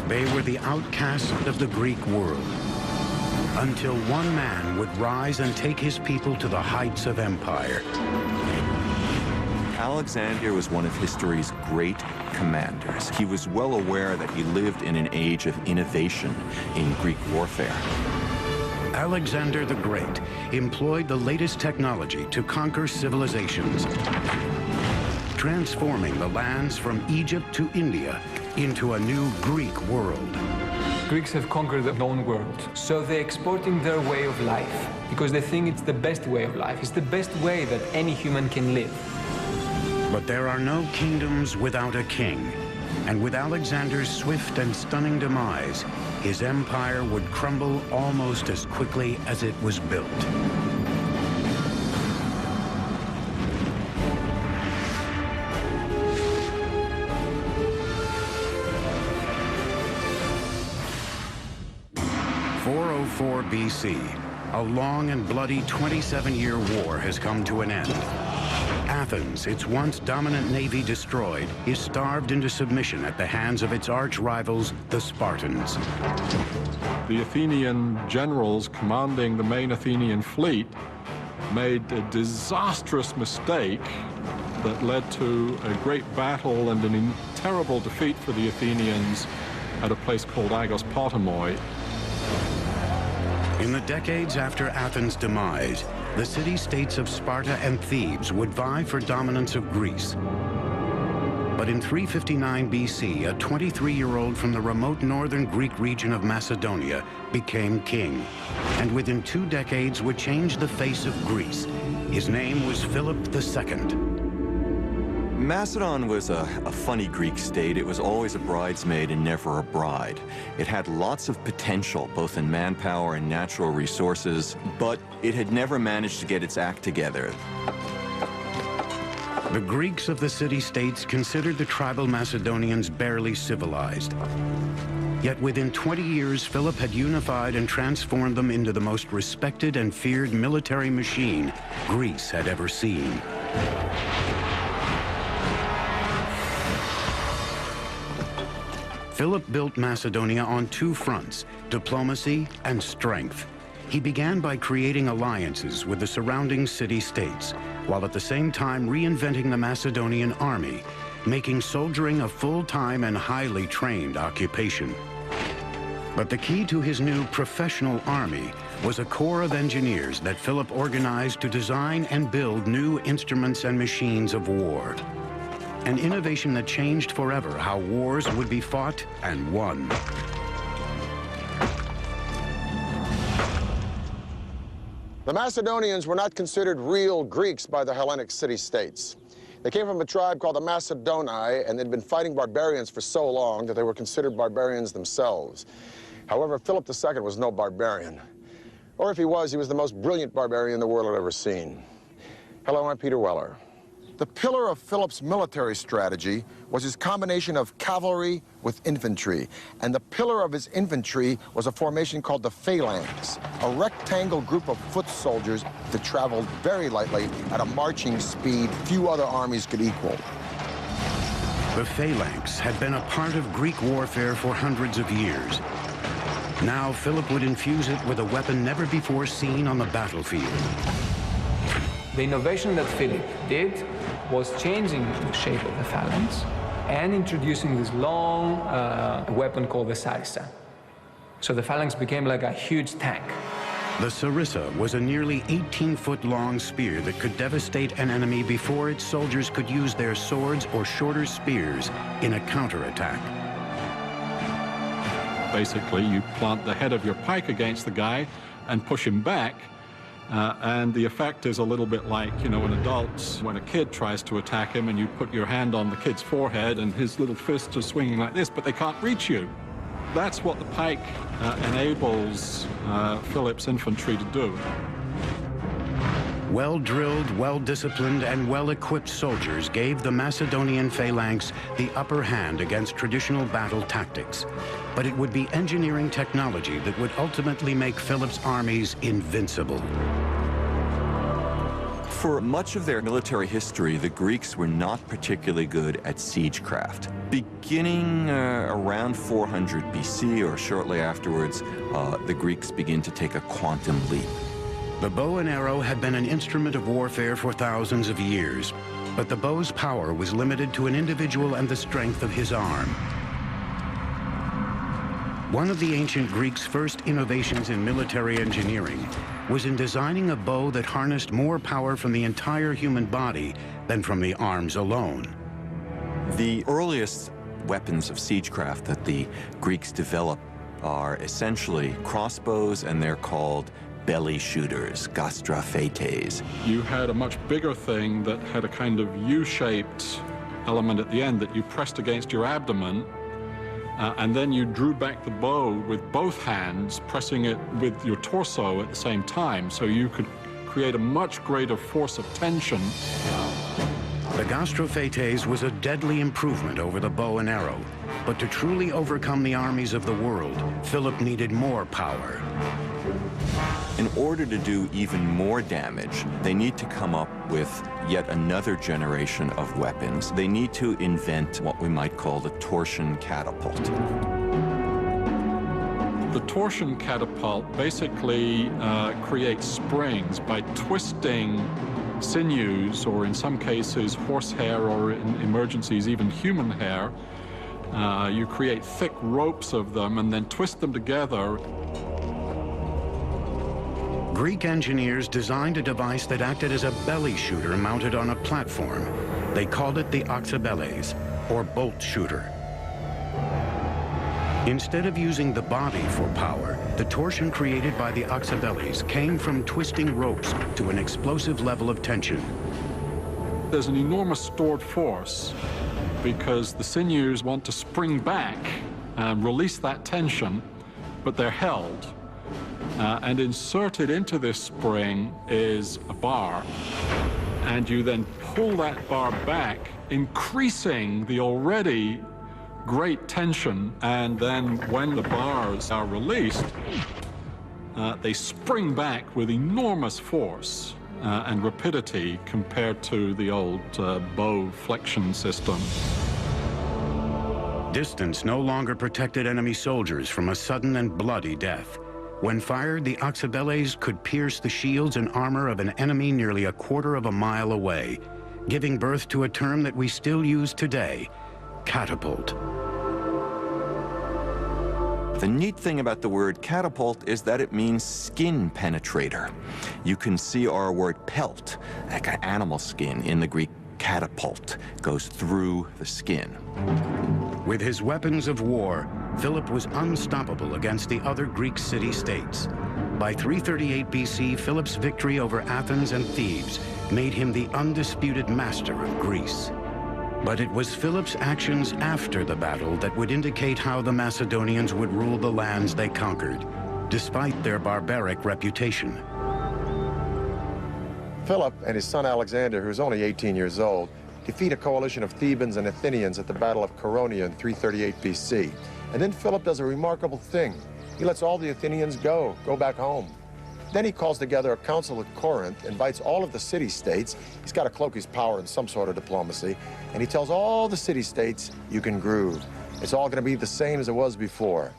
They were the outcasts of the Greek world, until one man would rise and take his people to the heights of empire. Alexander was one of history's great commanders. He was well aware that he lived in an age of innovation in Greek warfare. Alexander the Great employed the latest technology to conquer civilizations, transforming the lands from Egypt to India into a new Greek world. Greeks have conquered the known world, so they're exporting their way of life because they think it's the best way of life. It's the best way that any human can live. But there are no kingdoms without a king, and with Alexander's swift and stunning demise, his empire would crumble almost as quickly as it was built. BC, a long and bloody 27-year war has come to an end. Athens, its once dominant navy destroyed, is starved into submission at the hands of its arch-rivals, the Spartans. The Athenian generals commanding the main Athenian fleet made a disastrous mistake that led to a great battle and a terrible defeat for the Athenians at a place called Aigos-Potamoi. In the decades after Athens' demise, the city-states of Sparta and Thebes would vie for dominance of Greece. But in 359 BC, a 23-year-old from the remote northern Greek region of Macedonia became king, and within 2 decades would change the face of Greece. His name was Philip II. Macedon was a funny Greek state. It was always a bridesmaid and never a bride. It had lots of potential, both in manpower and natural resources, but it had never managed to get its act together. The Greeks of the city-states considered the tribal Macedonians barely civilized. Yet within 20 years, Philip had unified and transformed them into the most respected and feared military machine Greece had ever seen. Philip built Macedonia on 2 fronts, diplomacy and strength. He began by creating alliances with the surrounding city-states, while at the same time reinventing the Macedonian army, making soldiering a full-time and highly trained occupation. But the key to his new professional army was a corps of engineers that Philip organized to design and build new instruments and machines of war. An innovation that changed forever how wars would be fought and won. The Macedonians were not considered real Greeks by the Hellenic city-states. They came from a tribe called the Macedoni, and they'd been fighting barbarians for so long that they were considered barbarians themselves. However, Philip II was no barbarian. Or if he was the most brilliant barbarian the world had ever seen. Hello, I'm Peter Weller. The pillar of Philip's military strategy was his combination of cavalry with infantry. And the pillar of his infantry was a formation called the phalanx, a rectangle group of foot soldiers that traveled very lightly at a marching speed few other armies could equal. The phalanx had been a part of Greek warfare for hundreds of years. Now Philip would infuse it with a weapon never before seen on the battlefield. The innovation that Philip did was changing the shape of the phalanx and introducing this long weapon called the sarissa. So the phalanx became like a huge tank. The sarissa was a nearly 18-foot-long spear that could devastate an enemy before its soldiers could use their swords or shorter spears in a counterattack. Basically, you plant the head of your pike against the guy and push him back. And the effect is a little bit like, you know, when a kid tries to attack him and you put your hand on the kid's forehead and his little fists are swinging like this, but they can't reach you. That's what the pike enables Philip's infantry to do. Well-drilled, well-disciplined, and well-equipped soldiers gave the Macedonian phalanx the upper hand against traditional battle tactics. But it would be engineering technology that would ultimately make Philip's armies invincible. For much of their military history, the Greeks were not particularly good at siegecraft. Beginning around 400 BC or shortly afterwards, the Greeks begin to take a quantum leap. The bow and arrow had been an instrument of warfare for thousands of years, but the bow's power was limited to an individual and the strength of his arm. One of the ancient Greeks' first innovations in military engineering was in designing a bow that harnessed more power from the entire human body than from the arms alone. The earliest weapons of siegecraft that the Greeks developed are essentially crossbows, and they're called belly shooters, gastrophetes. You had a much bigger thing that had a kind of U-shaped element at the end that you pressed against your abdomen, and then you drew back the bow with both hands, pressing it with your torso at the same time, so you could create a much greater force of tension. The gastrophetes was a deadly improvement over the bow and arrow, but to truly overcome the armies of the world, Philip needed more power. In order to do even more damage, they need to come up with yet another generation of weapons. They need to invent what we might call the torsion catapult. The torsion catapult basically creates springs by twisting sinews, or in some cases horsehair, or in emergencies even human hair. You create thick ropes of them and then twist them together. Greek engineers designed a device that acted as a belly shooter mounted on a platform. They called it the oxybeles, or bolt shooter. Instead of using the body for power, the torsion created by the oxybeles came from twisting ropes to an explosive level of tension. There's an enormous stored force because the sinews want to spring back and release that tension, but they're held. And inserted into this spring is a bar, and you then pull that bar back, increasing the already great tension, and then when the bars are released, they spring back with enormous force and rapidity compared to the old bow flexion system. Distance no longer protected enemy soldiers from a sudden and bloody death. When fired, the oxybeles could pierce the shields and armor of an enemy nearly a quarter of a mile away, giving birth to a term that we still use today, catapult. The neat thing about the word catapult is that it means skin penetrator. You can see our word pelt, like an animal skin, in the Greek catapult, goes through the skin. With his weapons of war, Philip was unstoppable against the other Greek city-states. By 338 BC, Philip's victory over Athens and Thebes made him the undisputed master of Greece. But it was Philip's actions after the battle that would indicate how the Macedonians would rule the lands they conquered, despite their barbaric reputation. Philip and his son Alexander, who's only 18 years old, defeat a coalition of Thebans and Athenians at the Battle of Chaeronea in 338 BC. And then Philip does a remarkable thing. He lets all the Athenians go back home. Then he calls together a council at Corinth, invites all of the city-states. He's got to cloak his power in some sort of diplomacy. And he tells all the city-states, you can groove. It's all going to be the same as it was before.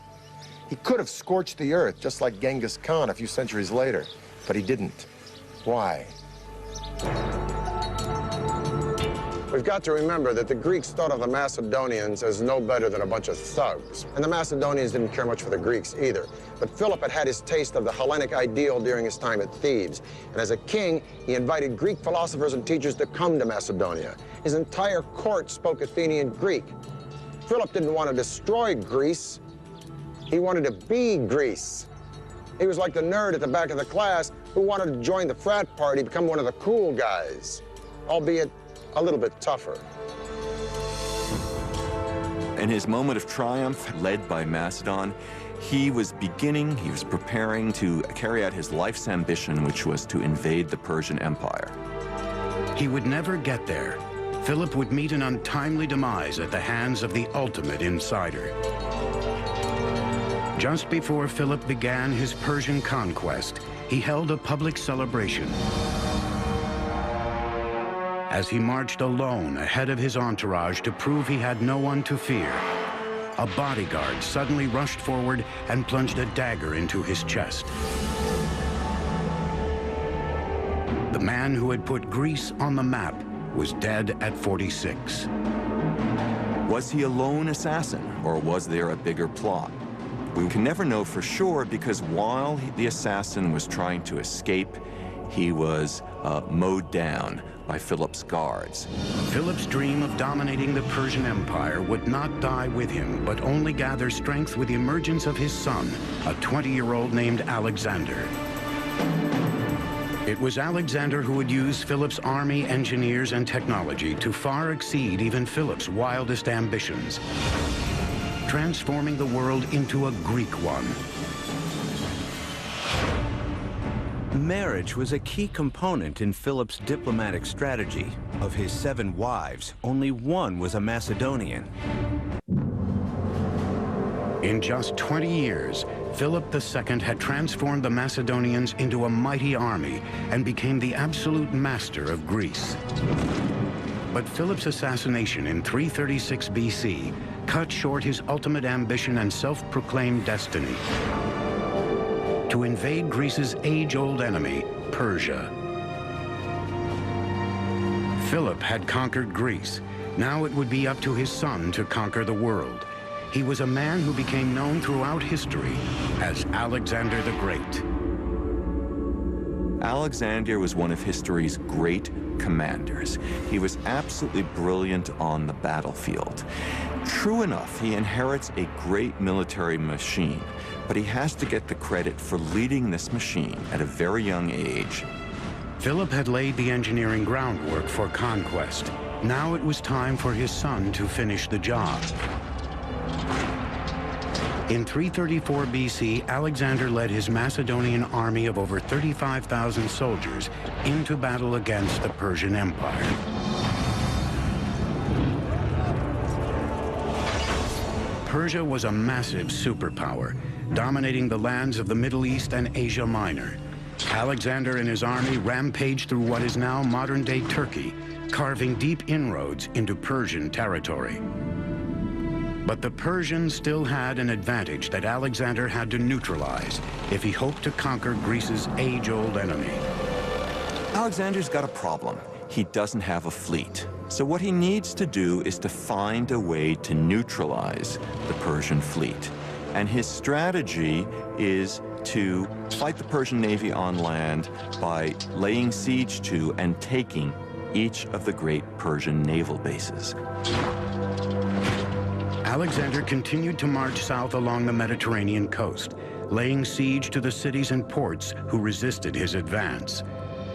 He could have scorched the earth, just like Genghis Khan a few centuries later, but he didn't. Why? We've got to remember that the Greeks thought of the Macedonians as no better than a bunch of thugs. And the Macedonians didn't care much for the Greeks either. But Philip had had his taste of the Hellenic ideal during his time at Thebes. And as a king, he invited Greek philosophers and teachers to come to Macedonia. His entire court spoke Athenian Greek. Philip didn't want to destroy Greece. He wanted to be Greece. He was like the nerd at the back of the class who wanted to join the frat party, become one of the cool guys, albeit a little bit tougher. In his moment of triumph, led by Macedon, he was preparing to carry out his life's ambition, which was to invade the Persian Empire. He would never get there. Philip would meet an untimely demise at the hands of the ultimate insider. Just before Philip began his Persian conquest, he held a public celebration. as he marched alone ahead of his entourage to prove he had no one to fear. A bodyguard suddenly rushed forward and plunged a dagger into his chest. The man who had put Greece on the map was dead at 46. Was he a lone assassin, or was there a bigger plot? We can never know for sure, because while the assassin was trying to escape, he was mowed down by Philip's guards. Philip's dream of dominating the Persian Empire would not die with him, but only gather strength with the emergence of his son, a 20-year-old named Alexander. It was Alexander who would use Philip's army, engineers, and technology to far exceed even Philip's wildest ambitions, transforming the world into a Greek one. Marriage was a key component in Philip's diplomatic strategy. Of his 7 wives, only one was a Macedonian. In just 20 years, Philip II had transformed the Macedonians into a mighty army and became the absolute master of Greece. But Philip's assassination in 336 BC cut short his ultimate ambition and self-proclaimed destiny: to invade Greece's age-old enemy, Persia. Philip had conquered Greece. Now it would be up to his son to conquer the world. He was a man who became known throughout history as Alexander the Great. Alexander was one of history's great commanders. He was absolutely brilliant on the battlefield. True enough, he inherits a great military machine, but he has to get the credit for leading this machine at a very young age. Philip had laid the engineering groundwork for conquest. Now it was time for his son to finish the job. In 334 BC, Alexander led his Macedonian army of over 35,000 soldiers into battle against the Persian Empire. Persia was a massive superpower, dominating the lands of the Middle East and Asia Minor. Alexander and his army rampaged through what is now modern-day Turkey, carving deep inroads into Persian territory. But the Persians still had an advantage that Alexander had to neutralize if he hoped to conquer Greece's age-old enemy. Alexander's got a problem. He doesn't have a fleet. So what he needs to do is to find a way to neutralize the Persian fleet. And his strategy is to fight the Persian Navy on land by laying siege to and taking each of the great Persian naval bases. Alexander continued to march south along the Mediterranean coast, laying siege to the cities and ports who resisted his advance.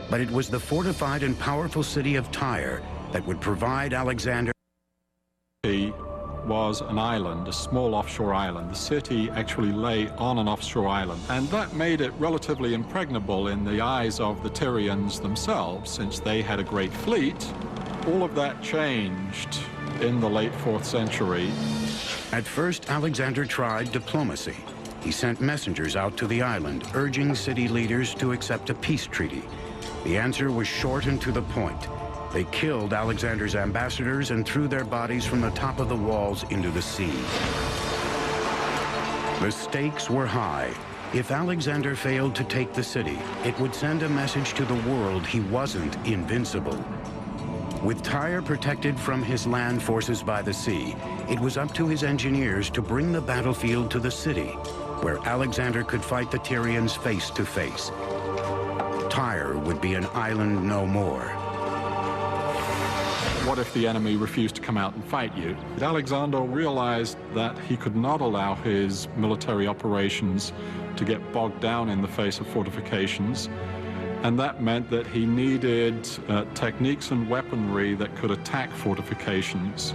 But it was the fortified and powerful city of Tyre that would provide Alexander. He was an island, a small offshore island. The city actually lay on an offshore island, and that made it relatively impregnable in the eyes of the Tyrians themselves, since they had a great fleet. All of that changed in the late 4th century. At first, Alexander tried diplomacy. He sent messengers out to the island, urging city leaders to accept a peace treaty. The answer was short and to the point. They killed Alexander's ambassadors and threw their bodies from the top of the walls into the sea. The stakes were high. If Alexander failed to take the city, it would send a message to the world he wasn't invincible. With Tyre protected from his land forces by the sea, it was up to his engineers to bring the battlefield to the city, where Alexander could fight the Tyrians face to face. Tyre would be an island no more. What if the enemy refused to come out and fight you? Alexander realized that he could not allow his military operations to get bogged down in the face of fortifications. And that meant that he needed techniques and weaponry that could attack fortifications.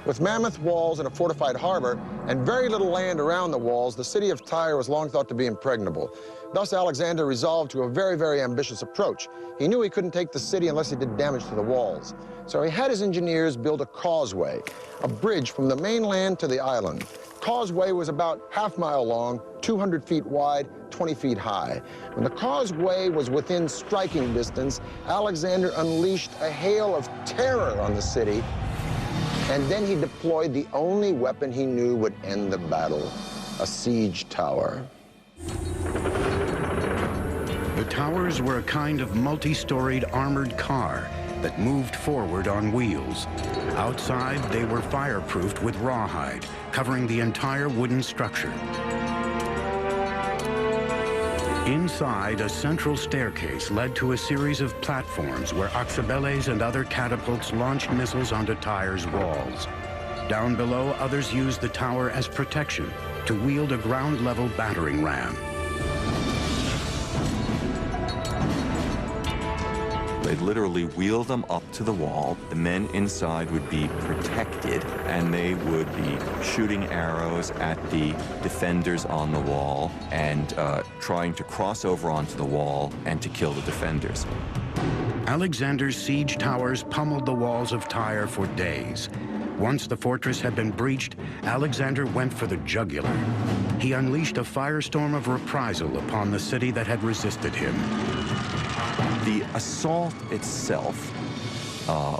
With mammoth walls and a fortified harbor and very little land around the walls, the city of Tyre was long thought to be impregnable. Thus, Alexander resolved to a very, very ambitious approach. He knew he couldn't take the city unless he did damage to the walls. So he had his engineers build a causeway, a bridge from the mainland to the island. Causeway was about half-mile long, 200 feet wide, 20 20 feet high. When the causeway was within striking distance, Alexander unleashed a hail of terror on the city, and then he deployed the only weapon he knew would end the battle, a siege tower. The towers were a kind of multi-storied armored car that moved forward on wheels. Outside, they were fireproofed with rawhide, covering the entire wooden structure. Inside, a central staircase led to a series of platforms where Oxabeles and other catapults launched missiles onto Tyre's walls. Down below, others used the tower as protection to wield a ground-level battering ram. They'd literally wheel them up to the wall. The men inside would be protected, and they would be shooting arrows at the defenders on the wall and trying to cross over onto the wall and to kill the defenders. Alexander's siege towers pummeled the walls of Tyre for days. Once the fortress had been breached, Alexander went for the jugular. He unleashed a firestorm of reprisal upon the city that had resisted him. The assault itself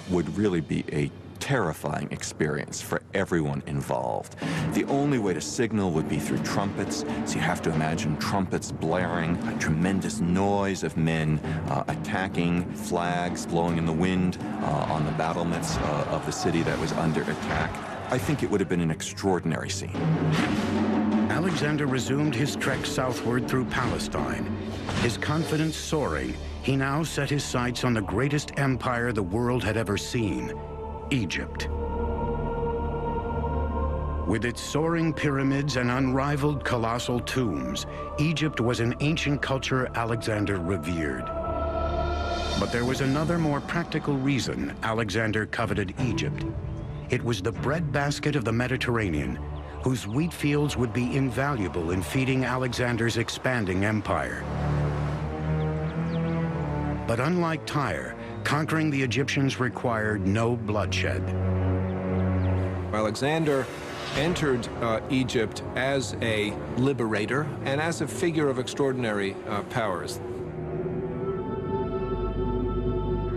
would really be a terrifying experience for everyone involved. The only way to signal would be through trumpets, so you have to imagine trumpets blaring, a tremendous noise of men attacking, flags blowing in the wind on the battlements of the city that was under attack. I think it would have been an extraordinary scene. Alexander resumed his trek southward through Palestine. His confidence soaring, he now set his sights on the greatest empire the world had ever seen, Egypt. With its soaring pyramids and unrivaled colossal tombs, Egypt was an ancient culture Alexander revered. But there was another more practical reason Alexander coveted Egypt. It was the breadbasket of the Mediterranean, whose wheat fields would be invaluable in feeding Alexander's expanding empire. But unlike Tyre, conquering the Egyptians required no bloodshed. Alexander entered Egypt as a liberator and as a figure of extraordinary powers.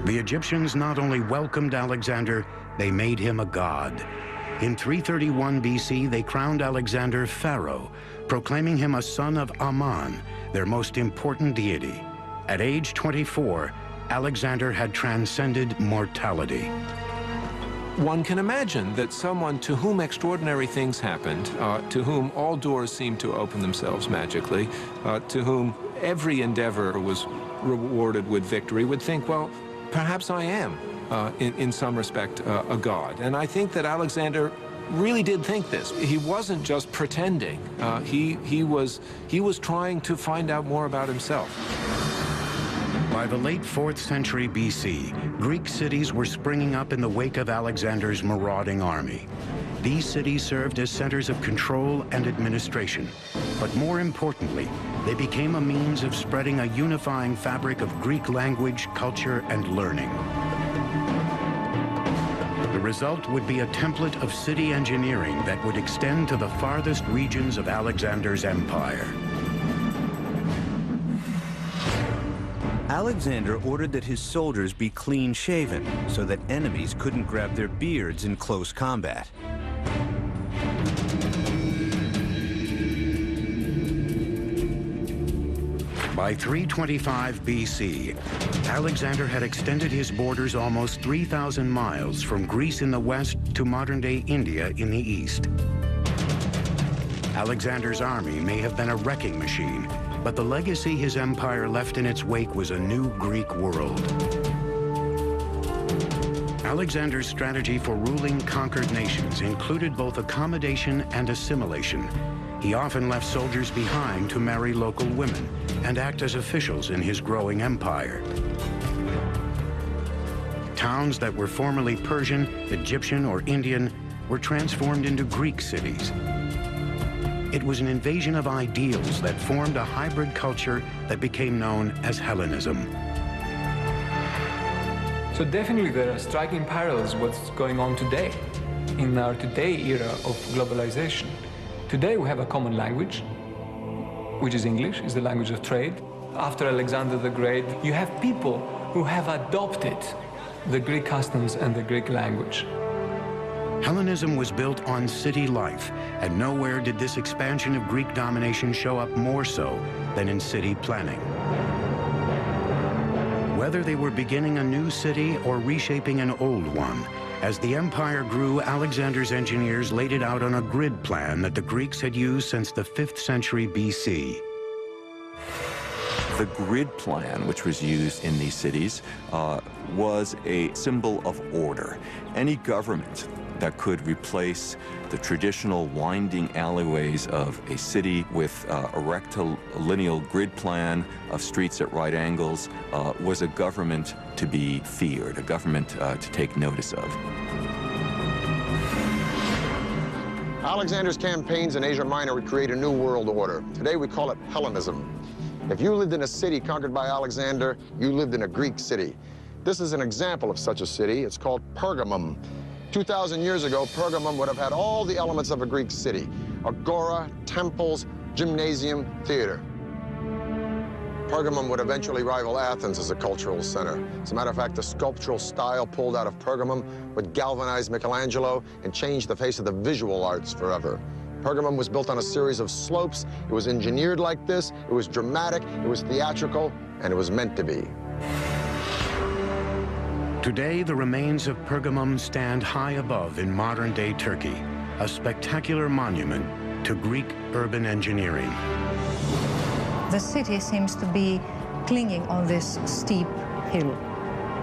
The Egyptians not only welcomed Alexander, they made him a god. In 331 BC, they crowned Alexander pharaoh, proclaiming him a son of Ammon, their most important deity. At age 24, Alexander had transcended mortality. One can imagine that someone to whom extraordinary things happened, to whom all doors seemed to open themselves magically, to whom every endeavor was rewarded with victory, would think, well, perhaps I am, in some respect, a god. And I think that Alexander really did think this. He wasn't just pretending. He was trying to find out more about himself. By the late 4th century BC, Greek cities were springing up in the wake of Alexander's marauding army. These cities served as centers of control and administration, but more importantly, they became a means of spreading a unifying fabric of Greek language, culture, and learning. The result would be a template of city engineering that would extend to the farthest regions of Alexander's empire. Alexander ordered that his soldiers be clean-shaven so that enemies couldn't grab their beards in close combat. By 325 BC, Alexander had extended his borders almost 3,000 miles from Greece in the west to modern-day India in the east. Alexander's army may have been a wrecking machine, but the legacy his empire left in its wake was a new Greek world. Alexander's strategy for ruling conquered nations included both accommodation and assimilation. He often left soldiers behind to marry local women and act as officials in his growing empire. Towns that were formerly Persian, Egyptian, or Indian were transformed into Greek cities. It was an invasion of ideals that formed a hybrid culture that became known as Hellenism. So definitely there are striking parallels with what's going on today, in our today era of globalization. Today we have a common language, which is English, is the language of trade. After Alexander the Great, you have people who have adopted the Greek customs and the Greek language. Hellenism was built on city life, and nowhere did this expansion of Greek domination show up more so than in city planning. Whether they were beginning a new city or reshaping an old one, as the empire grew, Alexander's engineers laid it out on a grid plan that the Greeks had used since the 5th century BC. The grid plan, which was used in these cities, was a symbol of order. Any government that could replace the traditional winding alleyways of a city with a rectilineal grid plan of streets at right angles was a government to be feared, a government to take notice of. Alexander's campaigns in Asia Minor would create a new world order. Today we call it Hellenism. If you lived in a city conquered by Alexander, you lived in a Greek city. This is an example of such a city. It's called Pergamum. 2,000 years ago, Pergamum would have had all the elements of a Greek city: agora, temples, gymnasium, theater. Pergamum would eventually rival Athens as a cultural center. As a matter of fact, the sculptural style pulled out of Pergamum would galvanize Michelangelo and change the face of the visual arts forever. Pergamum was built on a series of slopes. It was engineered like this. It was dramatic, it was theatrical, and it was meant to be. Today, the remains of Pergamum stand high above in modern-day Turkey, a spectacular monument to Greek urban engineering. The city seems to be clinging on this steep hill.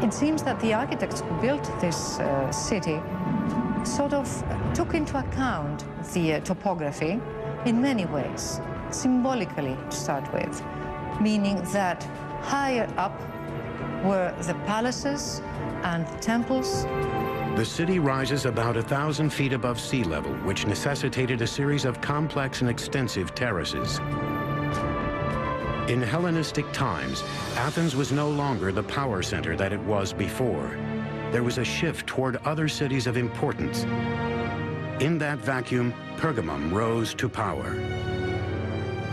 It seems that the architects who built this city sort of took into account the topography in many ways, symbolically to start with, meaning that higher up were the palaces and temples. The city rises about 1,000 feet above sea level, which necessitated a series of complex and extensive terraces. In Hellenistic times, Athens was no longer the power center that it was before. There was a shift toward other cities of importance. In that vacuum, Pergamum rose to power.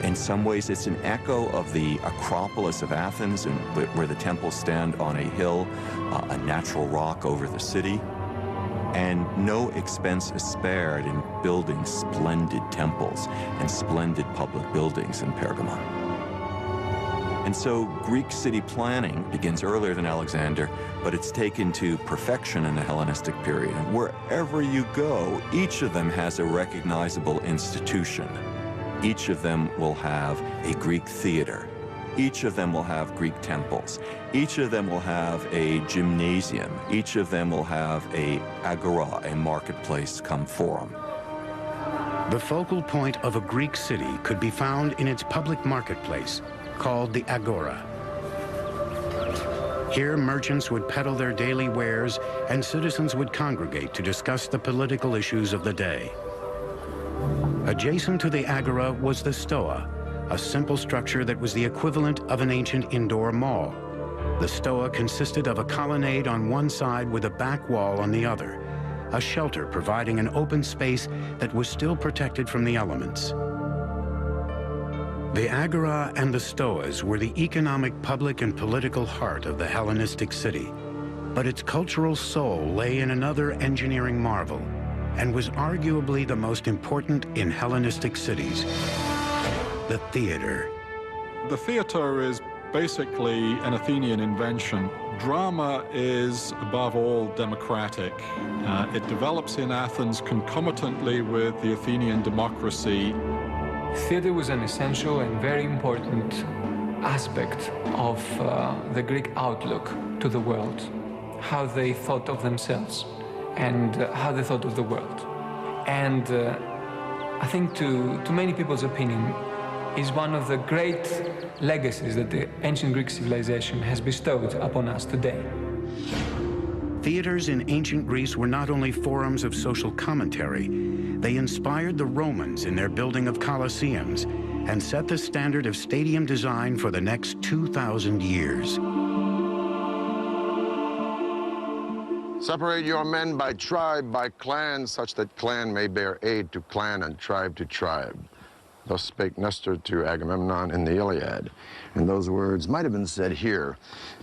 In some ways, it's an echo of the Acropolis of Athens, where the temples stand on a hill, a natural rock over the city. And no expense is spared in building splendid temples and splendid public buildings in Pergamum. And so Greek city planning begins earlier than Alexander, but it's taken to perfection in the Hellenistic period. And wherever you go, each of them has a recognizable institution. Each of them will have a Greek theater. Each of them will have Greek temples. Each of them will have a gymnasium. Each of them will have a agora, a marketplace come forum. The focal point of a Greek city could be found in its public marketplace, called the agora. Here, merchants would peddle their daily wares, and citizens would congregate to discuss the political issues of the day. Adjacent to the agora was the stoa, a simple structure that was the equivalent of an ancient indoor mall. The stoa consisted of a colonnade on one side with a back wall on the other, a shelter providing an open space that was still protected from the elements. The agora and the stoas were the economic, public, and political heart of the Hellenistic city, but its cultural soul lay in another engineering marvel, and was arguably the most important in Hellenistic cities: the theater. The theater is basically an Athenian invention. Drama is, above all, democratic. It develops in Athens concomitantly with the Athenian democracy. Theater was an essential and very important aspect of the Greek outlook to the world, how they thought of themselves and how they thought of the world. And I think to many people's opinion, is one of the great legacies that the ancient Greek civilization has bestowed upon us today. Theaters in ancient Greece were not only forums of social commentary, they inspired the Romans in their building of colosseums and set the standard of stadium design for the next 2,000 years. Separate your men by tribe, by clan, such that clan may bear aid to clan and tribe to tribe. Thus spake Nestor to Agamemnon in the Iliad. And those words might have been said here,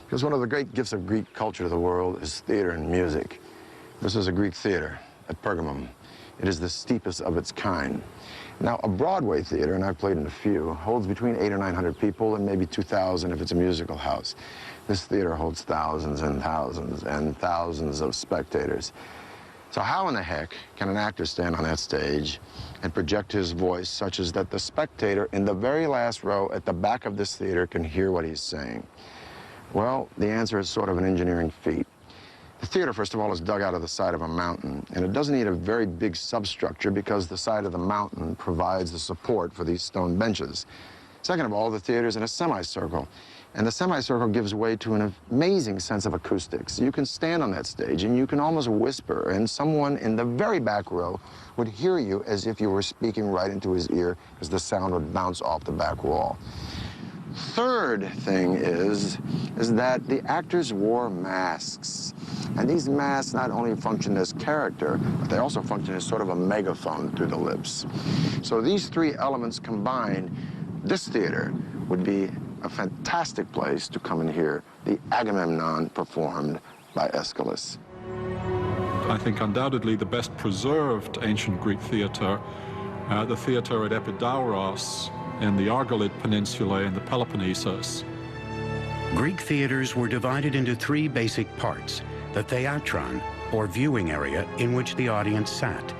because one of the great gifts of Greek culture to the world is theater and music. This is a Greek theater at Pergamum. It is the steepest of its kind. Now, a Broadway theater, and I've played in a few, holds between 800 or 900 people and maybe 2,000 if it's a musical house. This theater holds thousands and thousands and thousands of spectators. So how in the heck can an actor stand on that stage and project his voice such as that the spectator in the very last row at the back of this theater can hear what he's saying? Well, the answer is sort of an engineering feat. The theater, first of all, is dug out of the side of a mountain, and it doesn't need a very big substructure because the side of the mountain provides the support for these stone benches. Second of all, the theater is in a semicircle, and the semicircle gives way to an amazing sense of acoustics. You can stand on that stage and you can almost whisper, and someone in the very back row would hear you as if you were speaking right into his ear because the sound would bounce off the back wall. Third thing is that the actors wore masks. And these masks not only function as character, but they also function as sort of a megaphone through the lips. So these three elements combined, this theater would be a fantastic place to come and hear the Agamemnon performed by Aeschylus. I think undoubtedly the best preserved ancient Greek theater, the theater at Epidauros in the Argolid Peninsula in the Peloponnesus. Greek theaters were divided into three basic parts: the theatron, or viewing area, in which the audience sat;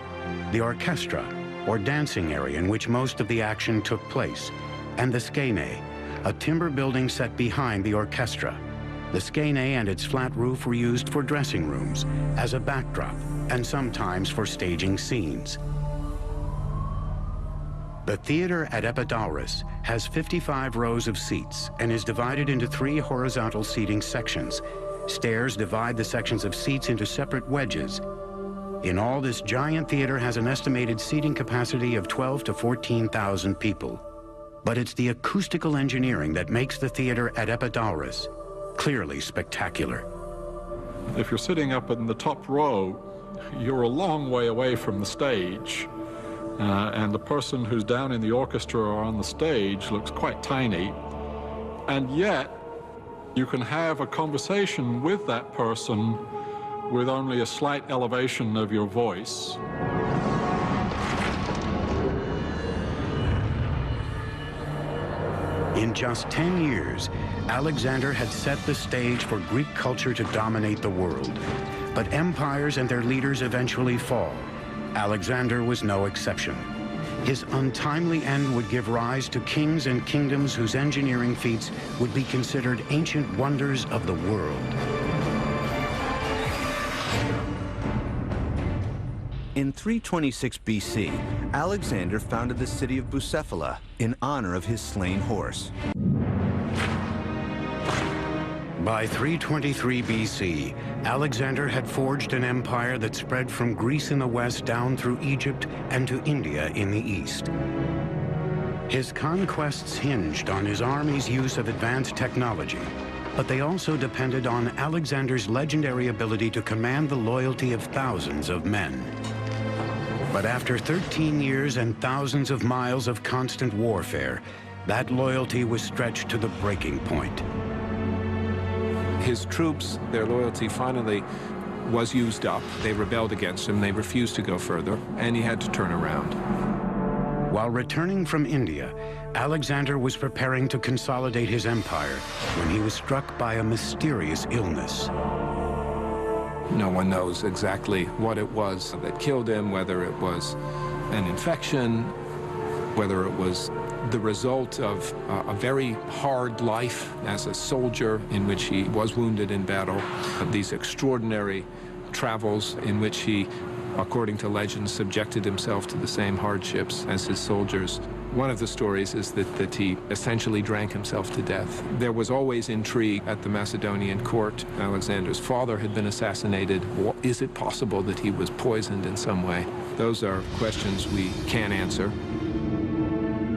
the orchestra, or dancing area in which most of the action took place; and the skene, a timber building set behind the orchestra. The skene and its flat roof were used for dressing rooms, as a backdrop, and sometimes for staging scenes. The theater at Epidauros has 55 rows of seats and is divided into 3 horizontal seating sections. Stairs divide the sections of seats into separate wedges. In all, this giant theater has an estimated seating capacity of 12 to 14,000 people. But it's the acoustical engineering that makes the theater at Epidauros clearly spectacular. If you're sitting up in the top row, you're a long way away from the stage. And the person who's down in the orchestra or on the stage looks quite tiny. And yet, you can have a conversation with that person with only a slight elevation of your voice. In just 10 years, Alexander had set the stage for Greek culture to dominate the world. But empires and their leaders eventually fall. Alexander was no exception. His untimely end would give rise to kings and kingdoms whose engineering feats would be considered ancient wonders of the world. In 326 BC, Alexander founded the city of Bucephala in honor of his slain horse. By 323 BC, Alexander had forged an empire that spread from Greece in the west down through Egypt and to India in the east. His conquests hinged on his army's use of advanced technology, but they also depended on Alexander's legendary ability to command the loyalty of thousands of men. But after 13 years and thousands of miles of constant warfare, that loyalty was stretched to the breaking point. His troops, their loyalty finally was used up. They rebelled against him. They refused to go further, and he had to turn around. While returning from India, Alexander was preparing to consolidate his empire when he was struck by a mysterious illness. No one knows exactly what it was that killed him, whether it was an infection, whether it was the result of a very hard life as a soldier in which he was wounded in battle, these extraordinary travels in which he, according to legend, subjected himself to the same hardships as his soldiers. One of the stories is that he essentially drank himself to death. There was always intrigue at the Macedonian court. Alexander's father had been assassinated. Is it possible that he was poisoned in some way? Those are questions we can't answer.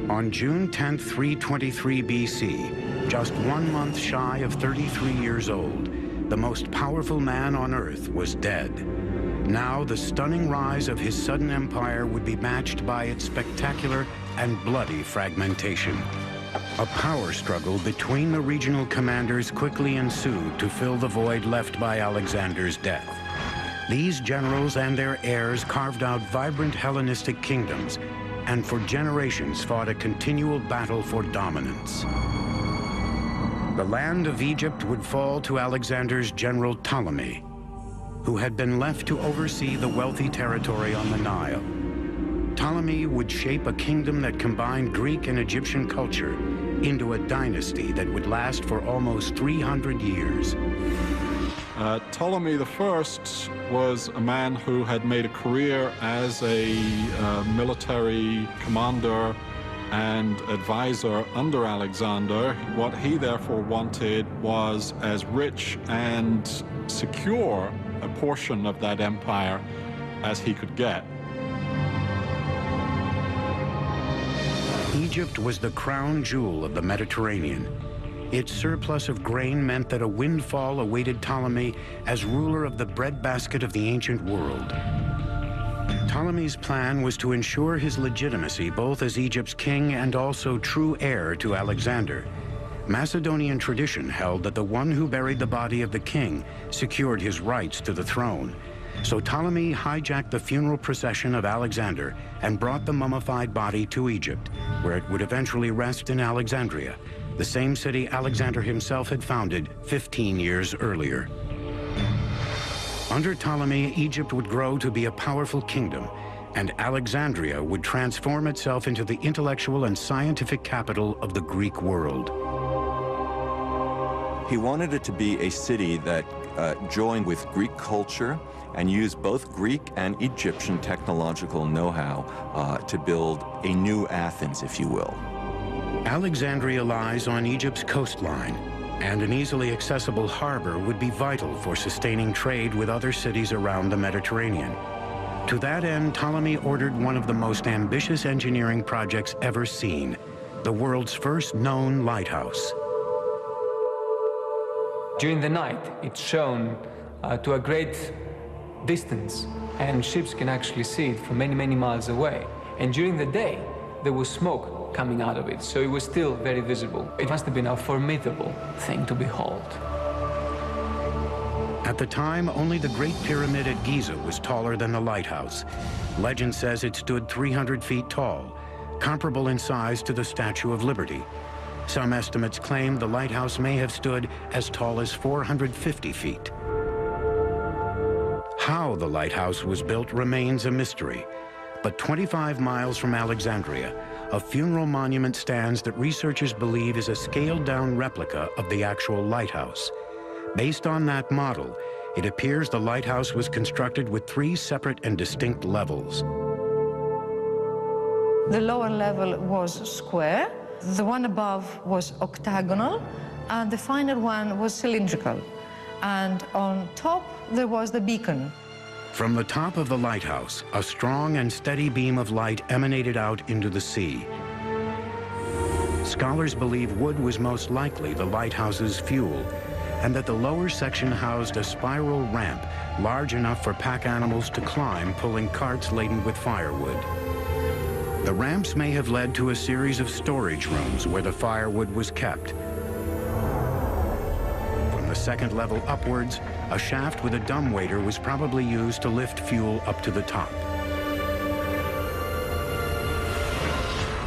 On June 10, 323 BC, just 1 month shy of 33 years old, the most powerful man on earth was dead. Now, the stunning rise of his sudden empire would be matched by its spectacular and bloody fragmentation. A power struggle between the regional commanders quickly ensued to fill the void left by Alexander's death. These generals and their heirs carved out vibrant Hellenistic kingdoms and for generations fought a continual battle for dominance. The land of Egypt would fall to Alexander's general Ptolemy, who had been left to oversee the wealthy territory on the Nile. Ptolemy would shape a kingdom that combined Greek and Egyptian culture into a dynasty that would last for almost 300 years. Ptolemy I was a man who had made a career as a military commander and advisor under Alexander. What he therefore wanted was as rich and secure a portion of that empire as he could get. Egypt was the crown jewel of the Mediterranean. Its surplus of grain meant that a windfall awaited Ptolemy as ruler of the breadbasket of the ancient world. Ptolemy's plan was to ensure his legitimacy both as Egypt's king and also true heir to Alexander. Macedonian tradition held that the one who buried the body of the king secured his rights to the throne. So Ptolemy hijacked the funeral procession of Alexander and brought the mummified body to Egypt, where it would eventually rest in Alexandria, the same city Alexander himself had founded 15 years earlier. Under Ptolemy, Egypt would grow to be a powerful kingdom, and Alexandria would transform itself into the intellectual and scientific capital of the Greek world. He wanted it to be a city that joined with Greek culture and used both Greek and Egyptian technological know-how to build a new Athens, if you will. Alexandria lies on Egypt's coastline, and an easily accessible harbor would be vital for sustaining trade with other cities around the Mediterranean. To that end, Ptolemy ordered one of the most ambitious engineering projects ever seen, the world's first known lighthouse. During the night, it's shown to a great distance, and ships can actually see it from many, many miles away. And during the day, there was smoke coming out of it, so it was still very visible. It must have been a formidable thing to behold. At the time, only the Great Pyramid at Giza was taller than the lighthouse. Legend says it stood 300 feet tall, comparable in size to the Statue of Liberty. Some estimates claim the lighthouse may have stood as tall as 450 feet. How the lighthouse was built remains a mystery, but 25 miles from Alexandria, a funeral monument stands that researchers believe is a scaled-down replica of the actual lighthouse. Based on that model, it appears the lighthouse was constructed with 3 separate and distinct levels. The lower level was square, the one above was octagonal, and the final one was cylindrical. And on top, there was the beacon. From the top of the lighthouse, a strong and steady beam of light emanated out into the sea. Scholars believe wood was most likely the lighthouse's fuel, and that the lower section housed a spiral ramp large enough for pack animals to climb, pulling carts laden with firewood. The ramps may have led to a series of storage rooms where the firewood was kept. From the second level upwards, a shaft with a dumbwaiter was probably used to lift fuel up to the top.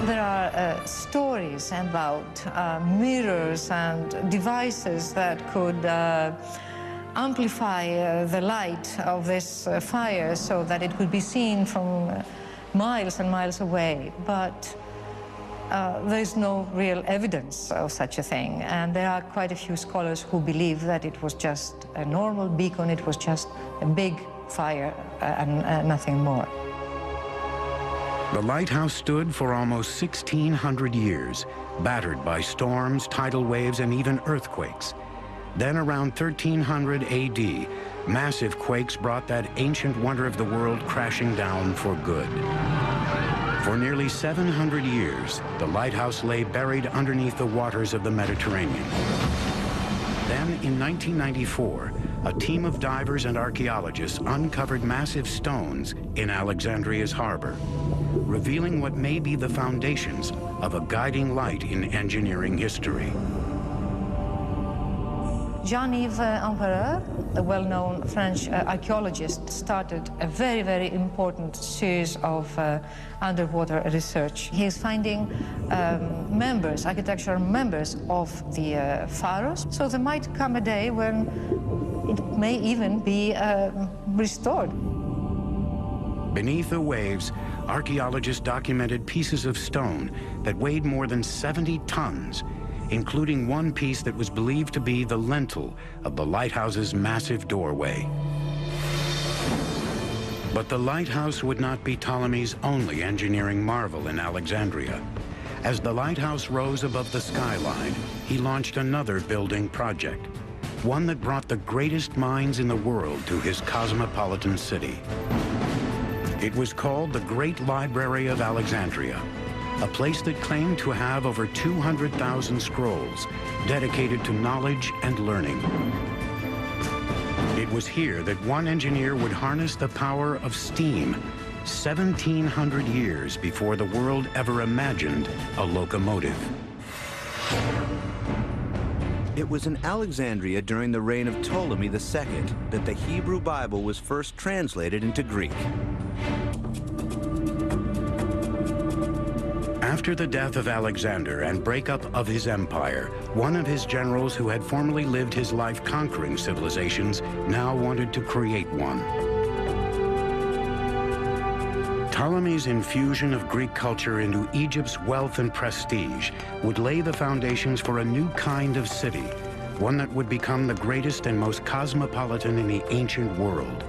There are stories about mirrors and devices that could amplify the light of this fire so that it could be seen from miles and miles away. But there's no real evidence of such a thing. And there are quite a few scholars who believe that it was just a normal beacon, it was just a big fire and nothing more. The lighthouse stood for almost 1,600 years, battered by storms, tidal waves, and even earthquakes. Then around 1300 AD, massive quakes brought that ancient wonder of the world crashing down for good. For nearly 700 years, the lighthouse lay buried underneath the waters of the Mediterranean. Then, in 1994, a team of divers and archaeologists uncovered massive stones in Alexandria's harbor, revealing what may be the foundations of a guiding light in engineering history. Jean-Yves Empereur, a well-known French archaeologist, started a very, very important series of underwater research. He is finding architectural members of the pharaohs. So there might come a day when it may even be restored. Beneath the waves, archaeologists documented pieces of stone that weighed more than 70 tons, including one piece that was believed to be the lintel of the lighthouse's massive doorway. But the lighthouse would not be Ptolemy's only engineering marvel in Alexandria. As the lighthouse rose above the skyline, he launched another building project, one that brought the greatest minds in the world to his cosmopolitan city. It was called the Great Library of Alexandria, a place that claimed to have over 200,000 scrolls dedicated to knowledge and learning. It was here that one engineer would harness the power of steam 1,700 years before the world ever imagined a locomotive. It was in Alexandria during the reign of Ptolemy II that the Hebrew Bible was first translated into Greek. After the death of Alexander and breakup of his empire, one of his generals who had formerly lived his life conquering civilizations now wanted to create one. Ptolemy's infusion of Greek culture into Egypt's wealth and prestige would lay the foundations for a new kind of city, one that would become the greatest and most cosmopolitan in the ancient world,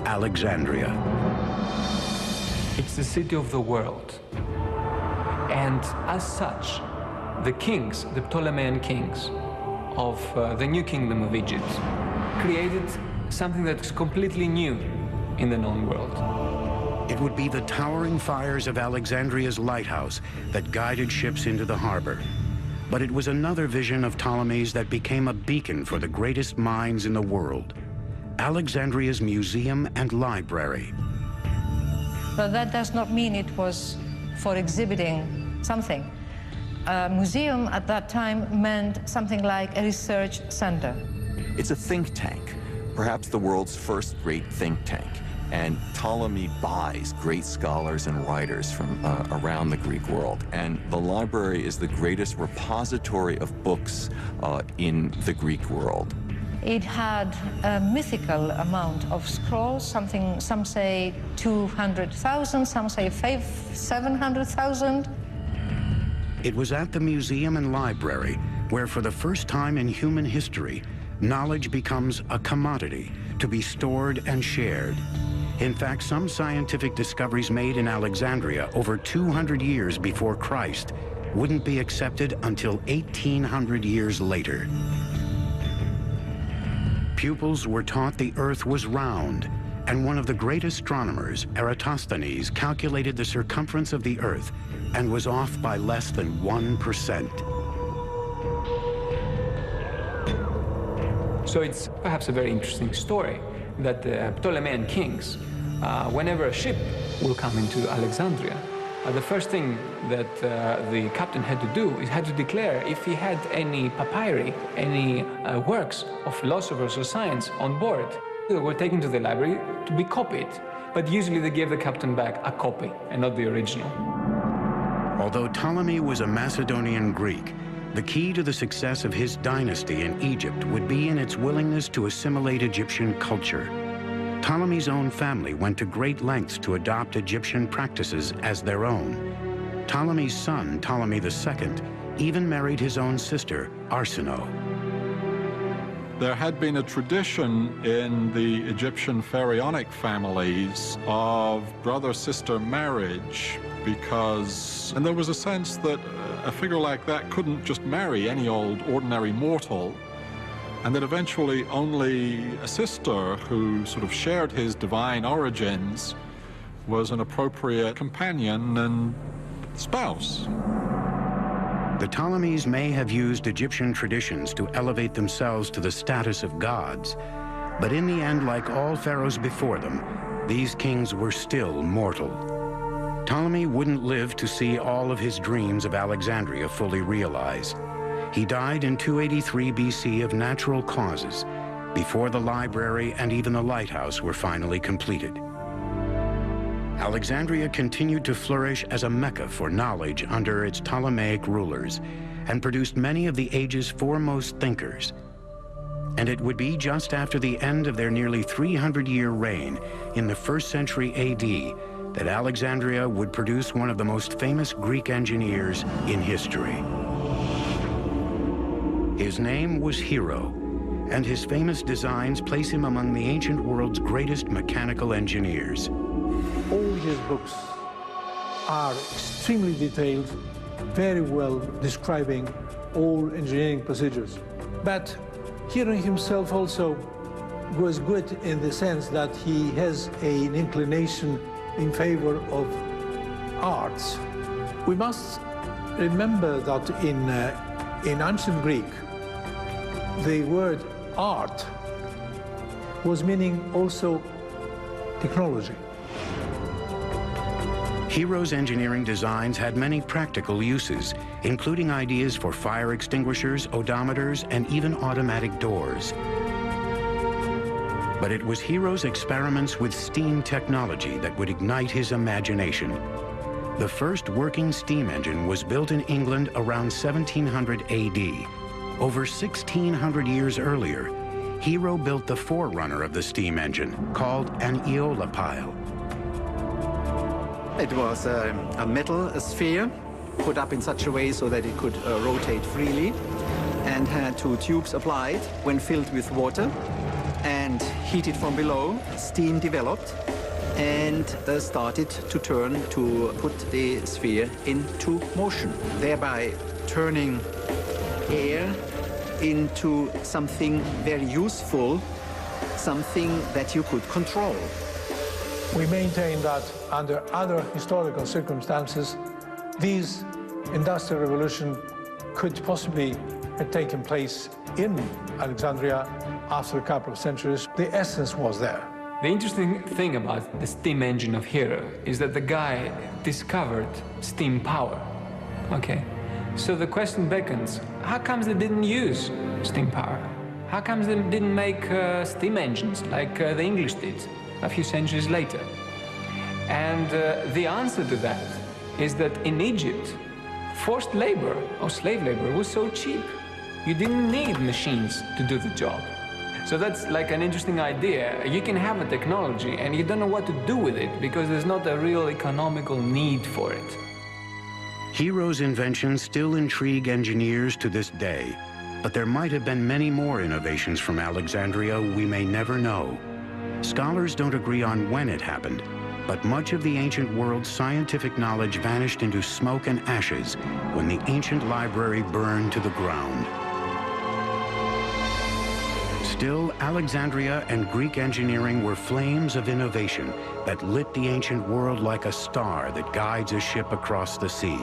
Alexandria. It's the city of the world. And as such, the kings, the Ptolemean kings of the new kingdom of Egypt, created something that's completely new in the known world. It would be the towering fires of Alexandria's lighthouse that guided ships into the harbor. But it was another vision of Ptolemy's that became a beacon for the greatest minds in the world, Alexandria's museum and library. But that does not mean it was for exhibiting something. A museum at that time meant something like a research center. It's a think tank, perhaps the world's first great think tank. And Ptolemy buys great scholars and writers from around the Greek world. And the library is the greatest repository of books in the Greek world. It had a mythical amount of scrolls, some say 200,000, some say 700,000. It was at the museum and library where, for the first time in human history, knowledge becomes a commodity to be stored and shared. In fact, some scientific discoveries made in Alexandria over 200 years before Christ wouldn't be accepted until 1,800 years later. Pupils were taught the Earth was round, and one of the great astronomers, Eratosthenes, calculated the circumference of the Earth and was off by less than 1%. So it's perhaps a very interesting story that the Ptolemean kings, whenever a ship will come into Alexandria, the first thing that the captain had to do is had to declare if he had any papyri, any works of philosophers or science on board. They were taken to the library to be copied, but usually they gave the captain back a copy and not the original. Although Ptolemy was a Macedonian Greek, the key to the success of his dynasty in Egypt would be in its willingness to assimilate Egyptian culture. Ptolemy's own family went to great lengths to adopt Egyptian practices as their own. Ptolemy's son, Ptolemy II, even married his own sister, Arsinoe. There had been a tradition in the Egyptian pharaonic families of brother-sister marriage and there was a sense that a figure like that couldn't just marry any old ordinary mortal, and that eventually only a sister who sort of shared his divine origins was an appropriate companion and spouse. The Ptolemies may have used Egyptian traditions to elevate themselves to the status of gods, but in the end, like all pharaohs before them, these kings were still mortal. Ptolemy wouldn't live to see all of his dreams of Alexandria fully realized. He died in 283 BC of natural causes, before the library and even the lighthouse were finally completed. Alexandria continued to flourish as a mecca for knowledge under its Ptolemaic rulers and produced many of the age's foremost thinkers. And it would be just after the end of their nearly 300-year reign in the 1st century AD that Alexandria would produce one of the most famous Greek engineers in history. His name was Hero, and his famous designs place him among the ancient world's greatest mechanical engineers. All his books are extremely detailed, very well describing all engineering procedures. But Hero himself also was good in the sense that he has an inclination in favor of arts. We must remember that in ancient Greek, the word art was meaning also technology. Hero's engineering designs had many practical uses, including ideas for fire extinguishers, odometers, and even automatic doors. But it was Hero's experiments with steam technology that would ignite his imagination. The first working steam engine was built in England around 1700 AD. Over 1,600 years earlier, Hero built the forerunner of the steam engine, called an aeolipile. It was a metal sphere put up in such a way so that it could rotate freely and had 2 tubes applied. When filled with water and heated from below, steam developed and started to turn to put the sphere into motion, thereby turning air into something very useful, something that you could control. We maintain that under other historical circumstances, this industrial revolution could possibly have taken place in Alexandria after a couple of centuries. The essence was there. The interesting thing about the steam engine of Hero is that the guy discovered steam power, okay? So the question beckons, how comes they didn't use steam power? How comes they didn't make steam engines like the English did a few centuries later? And the answer to that is that in Egypt, forced labor or slave labor was so cheap. You didn't need machines to do the job. So that's like an interesting idea. You can have a technology and you don't know what to do with it because there's not a real economical need for it. Hero's inventions still intrigue engineers to this day, but there might have been many more innovations from Alexandria we may never know. Scholars don't agree on when it happened, but much of the ancient world's scientific knowledge vanished into smoke and ashes when the ancient library burned to the ground. Still, Alexandria and Greek engineering were flames of innovation that lit the ancient world like a star that guides a ship across the sea.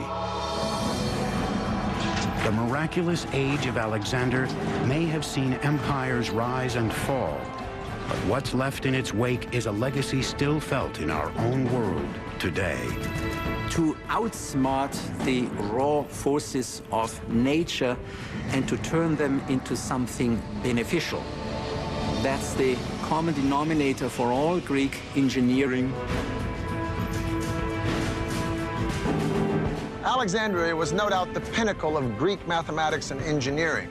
The miraculous age of Alexander may have seen empires rise and fall, but what's left in its wake is a legacy still felt in our own world today. To outsmart the raw forces of nature and to turn them into something beneficial. That's the common denominator for all Greek engineering. Alexandria was no doubt the pinnacle of Greek mathematics and engineering,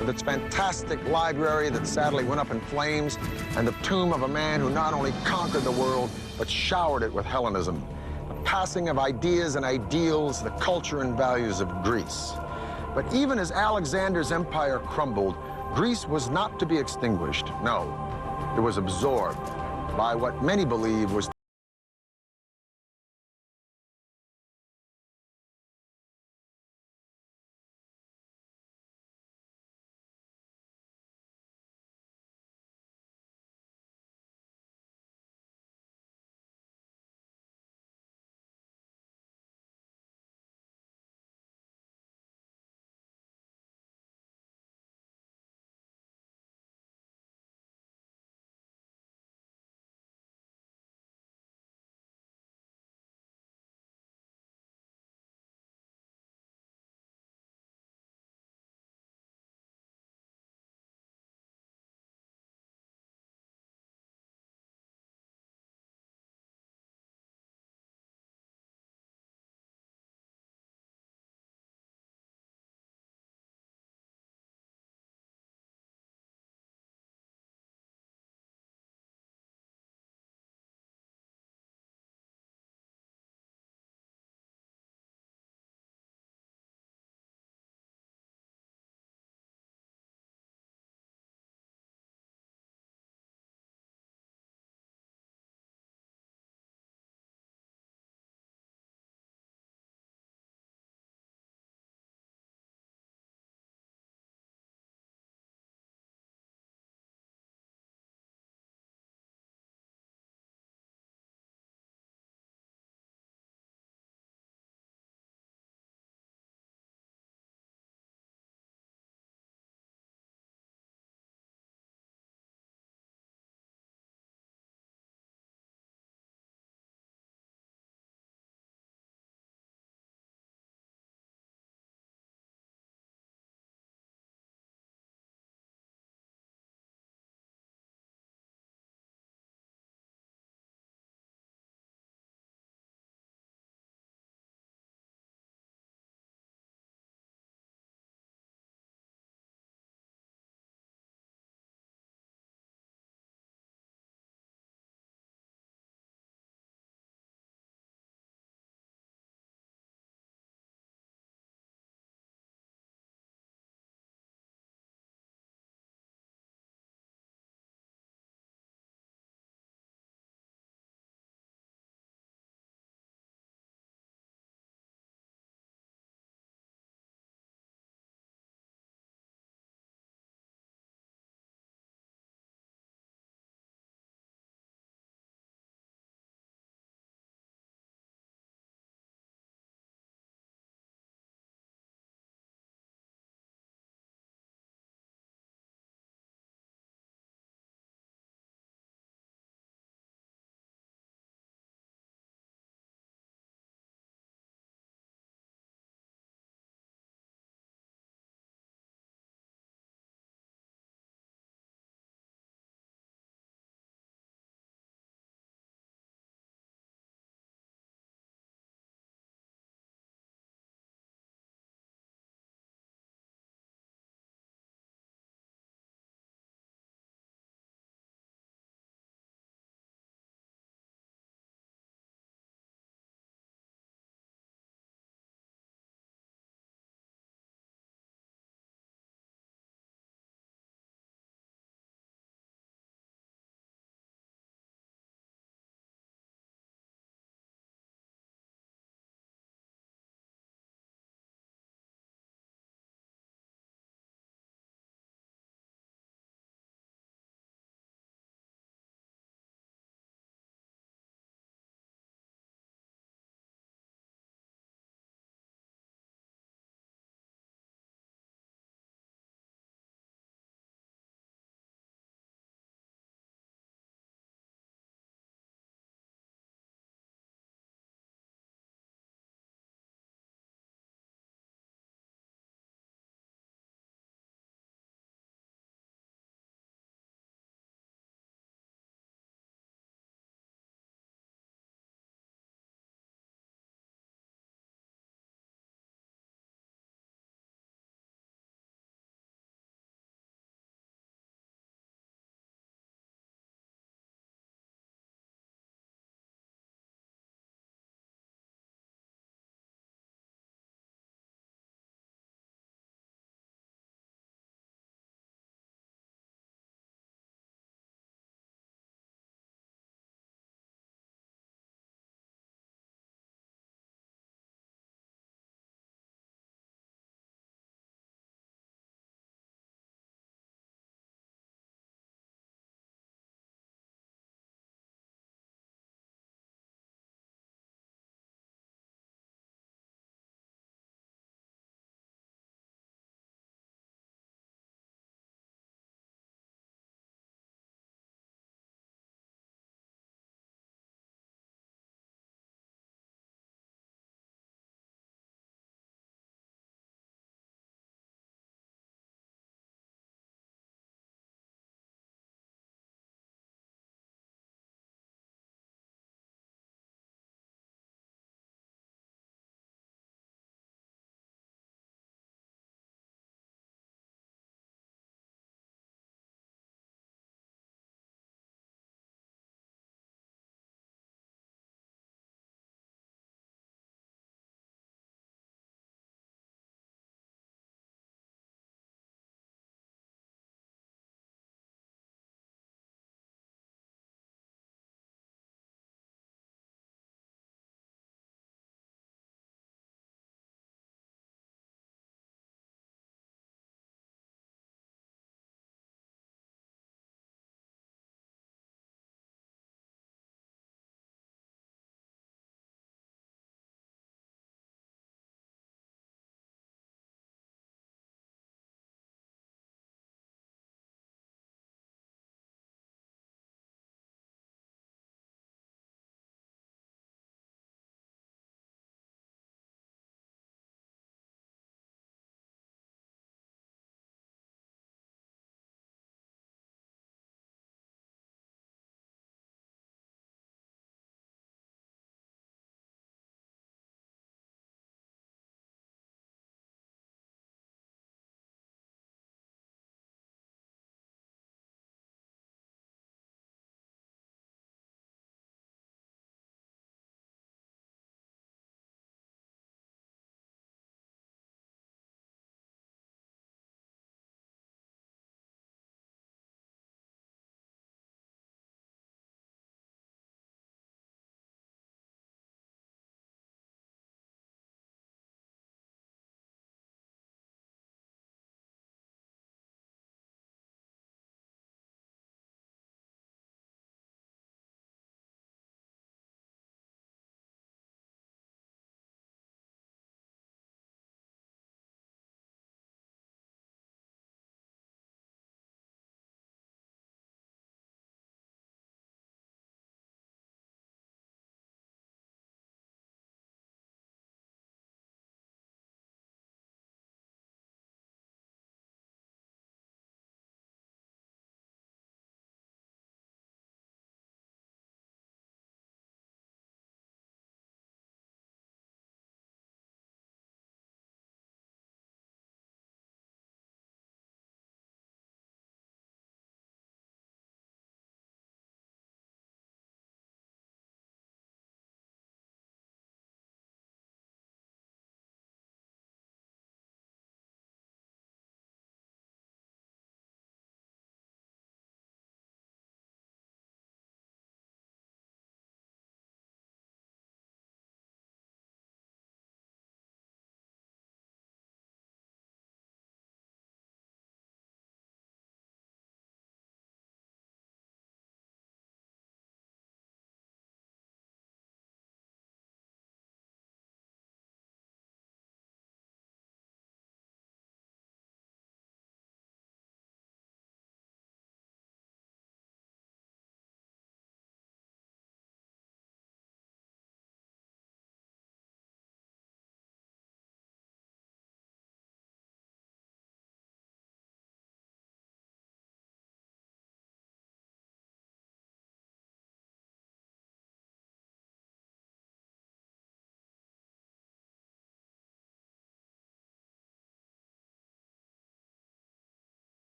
with its fantastic library that sadly went up in flames and the tomb of a man who not only conquered the world, but showered it with Hellenism, the passing of ideas and ideals, the culture and values of Greece. But even as Alexander's empire crumbled, Greece was not to be extinguished. No, it was absorbed by what many believe was